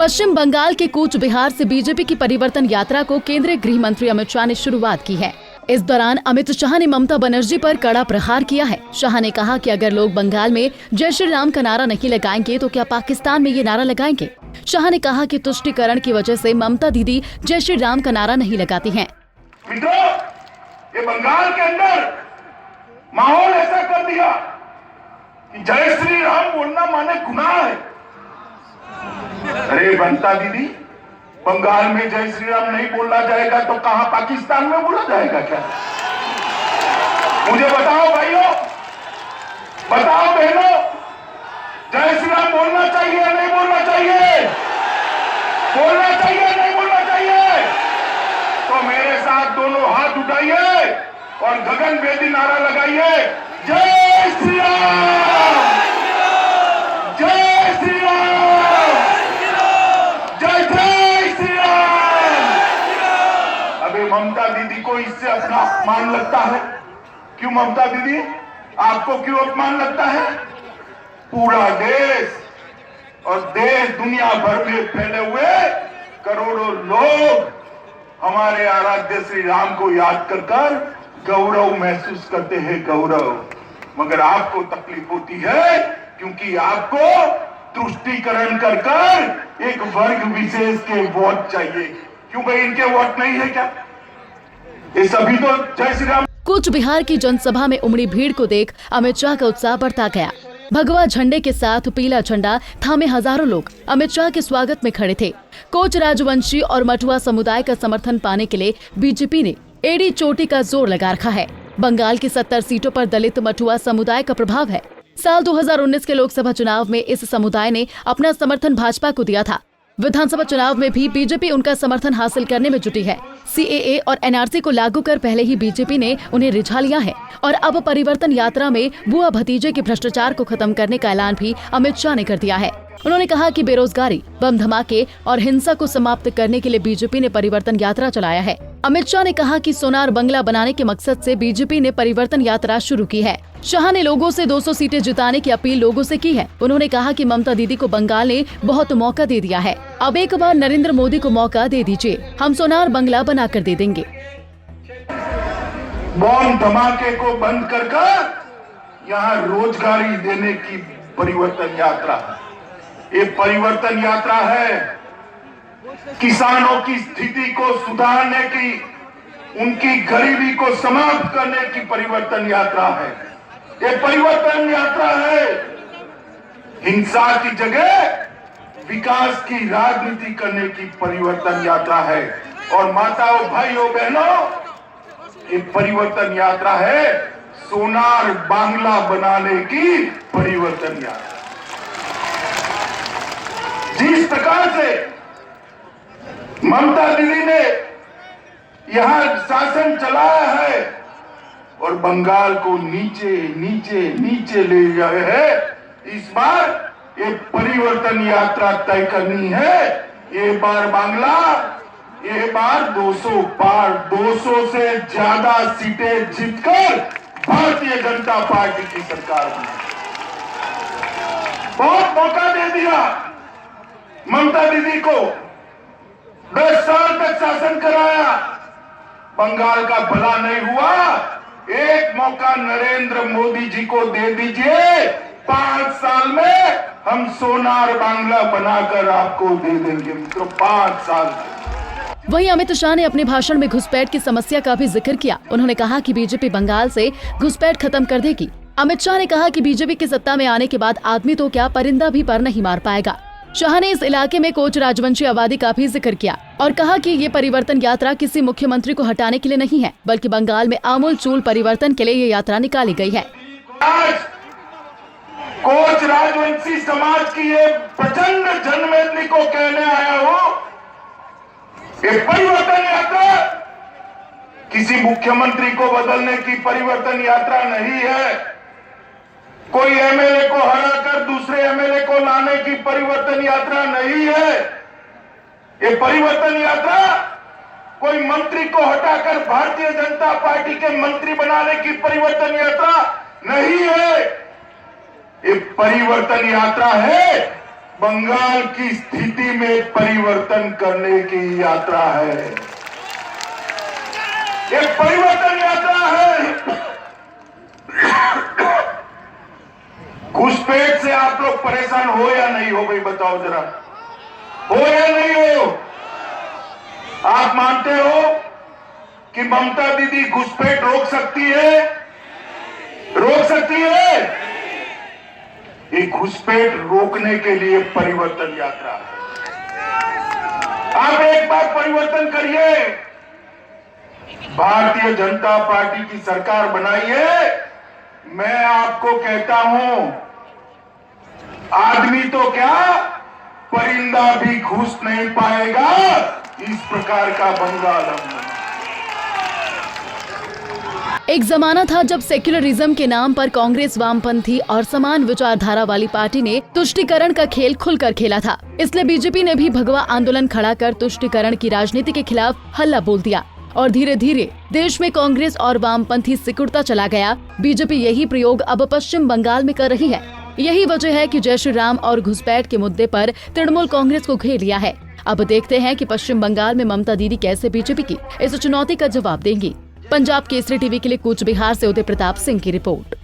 पश्चिम बंगाल के कूच बिहार से बीजेपी की परिवर्तन यात्रा को केंद्रीय गृह मंत्री अमित शाह ने शुरुआत की है। इस दौरान अमित शाह ने ममता बनर्जी पर कड़ा प्रहार किया है। शाह ने कहा कि अगर लोग बंगाल में जय श्री राम का नारा नहीं लगाएंगे तो क्या पाकिस्तान में ये नारा लगाएंगे। शाह ने कहा कि तुष्टीकरण की वजह से ममता दीदी जय श्री राम का नारा नहीं लगाती हैं। मित्रों, ये बंगाल के अंदर माहौल ऐसा कर दिया कि जय श्री राम बोलना माने गुनाह है। अरे ममता दीदी, बंगाल में जय श्री राम नहीं बोला जाएगा तो कहां पाकिस्तान में बोला जाएगा क्या? मुझे बताओ भाइयों, बताओ बहनों, जय श्री राम बोलना चाहिए या नहीं बोलना चाहिए? बोलना चाहिए नहीं बोलना चाहिए? तो मेरे साथ दोनों हाथ उठाइए और गगन भेदी नारा लगाइए, जय श्री राम, जय श्री राम, जय जय श्री राम। अबे ममता दीदी को इससे अपना अपमान लगता है। क्यों ममता दीदी, आपको क्यों अपमान लगता है? पूरा देश और देश दुनिया भर में फैले हुए करोड़ों लोग हमारे आराध्य श्री राम को याद कर गौरव महसूस करते हैं, गौरव। मगर आपको तकलीफ होती है क्योंकि आपको तुष्टीकरण कर एक वर्ग विशेष के वोट चाहिए। क्यों भाई, इनके वोट नहीं है क्या? ये सभी तो जय श्री राम। कूच बिहार की जनसभा में उमड़ी भीड़ को देख अमित शाह का उत्साह बढ़ता गया। भगवा झंडे के साथ पीला झंडा थामे हजारों लोग अमित शाह के स्वागत में खड़े थे। कोच राजवंशी और मटुआ समुदाय का समर्थन पाने के लिए बीजेपी ने एड़ी चोटी का जोर लगा रखा है। बंगाल की 70 सीटों पर दलित मटुआ समुदाय का प्रभाव है। साल 2019 के लोकसभा चुनाव में इस समुदाय ने अपना समर्थन भाजपा को दिया था। विधानसभा चुनाव में भी बीजेपी उनका समर्थन हासिल करने में जुटी है। सीएए और एनआरसी को लागू कर पहले ही बीजेपी ने उन्हें रिझा लिया है और अब परिवर्तन यात्रा में बुआ भतीजे के भ्रष्टाचार को खत्म करने का ऐलान भी अमित शाह ने कर दिया है। उन्होंने कहा कि बेरोजगारी, बम धमाके और हिंसा को समाप्त करने के लिए बीजेपी ने परिवर्तन यात्रा चलाया है। अमित शाह ने कहा कि सोनार बंगला बनाने के मकसद से बीजेपी ने परिवर्तन यात्रा शुरू की है। शाह ने लोगों से 200 सीटें जिताने की अपील लोगों से की है। उन्होंने कहा कि ममता दीदी को बंगाल ने बहुत मौका दे दिया है, अब एक बार नरेंद्र मोदी को मौका दे दीजिए, हम सोनार बंगला बना कर दे देंगे। बम धमाके को बंद कर यहाँ रोजगारी देने की परिवर्तन यात्रा है। ये परिवर्तन यात्रा है किसानों की स्थिति को सुधारने की, उनकी गरीबी को समाप्त करने की परिवर्तन यात्रा है। ये परिवर्तन यात्रा है हिंसा की जगह विकास की राजनीति करने की परिवर्तन यात्रा है। और माताओं, भाइयों, बहनों, ये परिवर्तन यात्रा है सोनार बांग्ला बनाने की परिवर्तन यात्रा। जिस प्रकार से ममता दीदी ने यहां शासन चलाया है और बंगाल को नीचे नीचे नीचे ले गए है, इस बार ये परिवर्तन यात्रा तय करनी है। ये बार बांग्ला, ये बार 200 पार 200 से ज्यादा सीटें जीतकर भारतीय जनता पार्टी की सरकार बनी। बहुत मौका दे दिया ममता दीदी को, 10 साल तक शासन कराया, बंगाल का भला नहीं हुआ। एक मौका नरेंद्र मोदी जी को दे दीजिए, 5 साल में हम सोनार बांग्ला बनाकर आपको दे देंगे मित्रों, 5 साल। वहीं अमित शाह ने अपने भाषण में घुसपैठ की समस्या का भी जिक्र किया। उन्होंने कहा कि बीजेपी बंगाल से घुसपैठ खत्म कर देगी। अमित शाह ने कहा कि बीजेपी की सत्ता में आने के बाद आदमी तो क्या, परिंदा भी पर नहीं मार पाएगा। शाह ने इस इलाके में कोच राजवंशी आबादी का भी जिक्र किया और कहा कि ये परिवर्तन यात्रा किसी मुख्यमंत्री को हटाने के लिए नहीं है, बल्कि बंगाल में आमूल चूल परिवर्तन के लिए ये यात्रा निकाली गई है। आज कोच राजवंशी समाज की ये प्रचंड जनमेदनी को कहने आया हूं, ये परिवर्तन यात्रा किसी मुख्यमंत्री को बदलने की परिवर्तन यात्रा नहीं है। कोई एमएलए को हराकर दूसरे एमएलए को लाने की परिवर्तन यात्रा नहीं है। ये परिवर्तन यात्रा कोई मंत्री को हटाकर भारतीय जनता पार्टी के मंत्री बनाने की परिवर्तन यात्रा नहीं है। ये परिवर्तन यात्रा है बंगाल की स्थिति में परिवर्तन करने की यात्रा है। ये परिवर्तन यात्रा है। घुसपैठ से आप लोग परेशान हो या नहीं हो भाई बताओ जरा, हो या नहीं हो? आप मानते हो कि ममता दीदी घुसपैठ रोक सकती है? रोक सकती है? ये घुसपैठ रोकने के लिए परिवर्तन यात्रा है। आप एक बार परिवर्तन करिए, भारतीय जनता पार्टी की सरकार बनाइए। मैं आपको कहता हूं, आदमी तो क्या परिंदा भी घुस नहीं पाएगा। इस प्रकार का बंगाल हम। एक जमाना था जब सेक्युलरिज्म के नाम पर कांग्रेस, वामपंथी और समान विचारधारा वाली पार्टी ने तुष्टीकरण का खेल खुलकर खेला था। इसलिए बीजेपी ने भी भगवा आंदोलन खड़ा कर तुष्टीकरण की राजनीति के खिलाफ हल्ला बोल दिया और धीरे धीरे देश में कांग्रेस और वामपंथी सिकुड़ता चला गया। बीजेपी यही प्रयोग अब पश्चिम बंगाल में कर रही है। यही वजह है कि जय श्री राम और घुसपैठ के मुद्दे पर तृणमूल कांग्रेस को घेर लिया है। अब देखते हैं कि पश्चिम बंगाल में ममता दीदी कैसे बीजेपी की इस चुनौती का जवाब देंगी। पंजाब केसरी टीवी के लिए कूच बिहार से उदय प्रताप सिंह की रिपोर्ट।